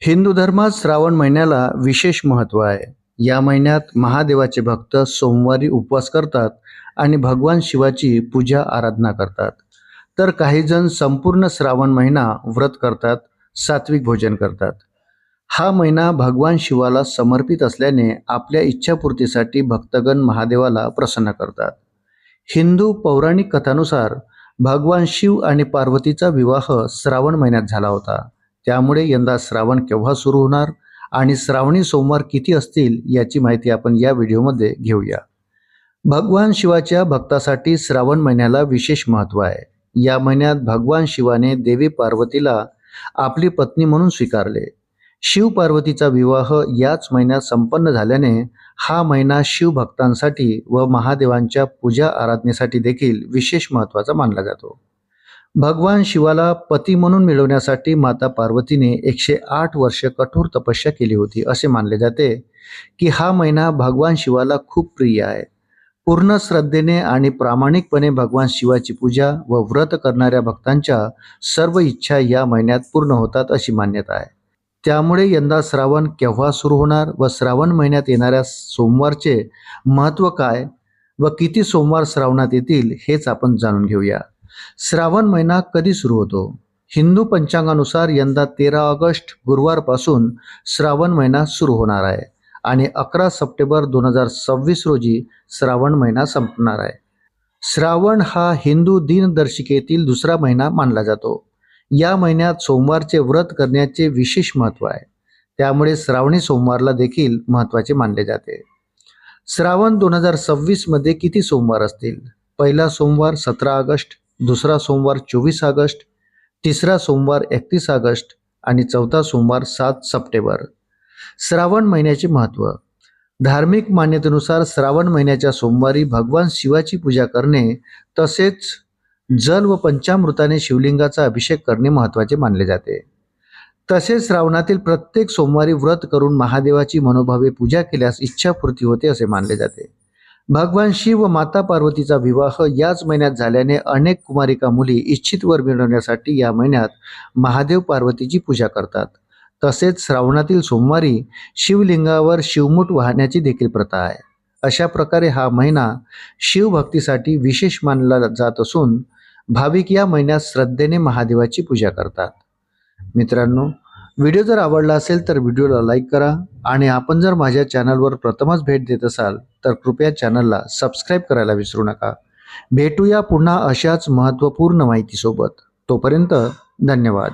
हिंदू धर्मात श्रावण महिन्याला विशेष महत्त्व आहे. या महिन्यात महादेवाचे भक्त सोमवारी उपवास करतात आणि भगवान शिवाची पूजा आराधना करतात. तर काही जण संपूर्ण श्रावण महिना व्रत करतात, सात्विक भोजन करतात. हा महिना भगवान शिवाला समर्पित असल्याने आपल्या इच्छापूर्तीसाठी भक्तगण महादेवाला प्रसन्न करतात. हिंदू पौराणिक कथानुसार भगवान शिव आणि पार्वतीचा विवाह श्रावण महिन्यात झाला होता. त्यामुळे यंदा श्रावण केव्हा सुरू होणार आणि श्रावणी सोमवार किती असतील याची माहिती आपण या व्हिडिओमध्ये घेऊया. भगवान शिवाच्या भक्तासाठी श्रावण महिन्याला विशेष महत्त्व आहे. या महिन्यात भगवान शिवाने देवी पार्वतीला आपली पत्नी म्हणून स्वीकारले. शिव पार्वतीचा विवाह याच महिन्यात संपन्न झाल्याने हा महिना शिवभक्तांसाठी व महादेवांच्या पूजा आराधनेसाठी देखील विशेष महत्त्वाचा मानला जातो. भगवान शिवाला पती म्हणून मिळवण्यासाठी माता पार्वतीने 108 वर्ष कठोर तपस्या केली होती. असे मानले जाते की हा महिना भगवान शिवाला खूप प्रिय आहे. पूर्ण श्रद्धेने आणि प्रामाणिकपणे भगवान शिवाची पूजा व व्रत करणाऱ्या भक्तांच्या सर्व इच्छा या महिन्यात पूर्ण होतात अशी मान्यता आहे. त्यामुळे यंदा श्रावण केव्हा सुरू होणार व श्रावण महिन्यात येणाऱ्या सोमवारचे महत्त्व काय व किती सोमवार श्रावणात येतील हेच आपण जाणून घेऊया. श्रावण महिना कधी सुरू होतो? हिंदू पंचांगानुसार यंदा 13 ऑगस्ट गुरुवारपासून श्रावण महिना सुरू होणार आहे आणि 11 सप्टेंबर 2026 रोजी श्रावण महिना संपणार आहे. श्रावण हा हिंदू दिनदर्शिकेतील दुसरा महिना मानला जातो. या महिन्यात सोमवारचे व्रत करण्याचे विशेष महत्त्व आहे. त्यामुळे श्रावणी सोमवारला देखील महत्त्वाचे मानले जाते. श्रावण 2026 मध्ये किती सोमवार असतील? पहिला सोमवार 17 ऑगस्ट, दुसरा सोमवार 24 ऑगस्ट, तिसरा सोमवार 31 ऑगस्ट आणि चौथा सोमवार 7 सप्टेंबर. श्रावण महिन्याचे महत्त्व. धार्मिक मान्यतेनुसार श्रावण महिन्याच्या सोमवारी भगवान शिवाची पूजा करणे तसेच जल व पंचामृताने शिवलिंगाचा अभिषेक करणे महत्त्वाचे मानले जाते. तसेच श्रावणातील प्रत्येक सोमवारी व्रत करून महादेवाची मनोभावे पूजा केल्यास इच्छापूर्ती होते असे मानले जाते. भगवान शिव व माता पार्वतीचा विवाह याच महिन्यात झाल्याने अनेक कुमारिका मुली इच्छित वर मिळवण्यासाठी या महिन्यात महादेव पार्वतीची पूजा करतात. तसेच श्रावणातील सोमवारी शिवलिंगावर शिवमूठ वाहण्याची देखील प्रथा आहे. अशा प्रकारे हा महिना शिवभक्तीसाठी विशेष मानला जात असून भाविक या महिन्यात श्रद्धेने महादेवाची पूजा करतात. मित्रांनो, व्हिडिओ जर आवडला असेल तर व्हिडिओला लाईक करा आणि आपण जर माझ्या चॅनलवर प्रथमच भेट देत असाल तर कृपया चॅनलला सबस्क्राईब करायला विसरू नका. भेटूया पुन्हा अशाच महत्त्वपूर्ण माहितीसोबत. तोपर्यंत धन्यवाद.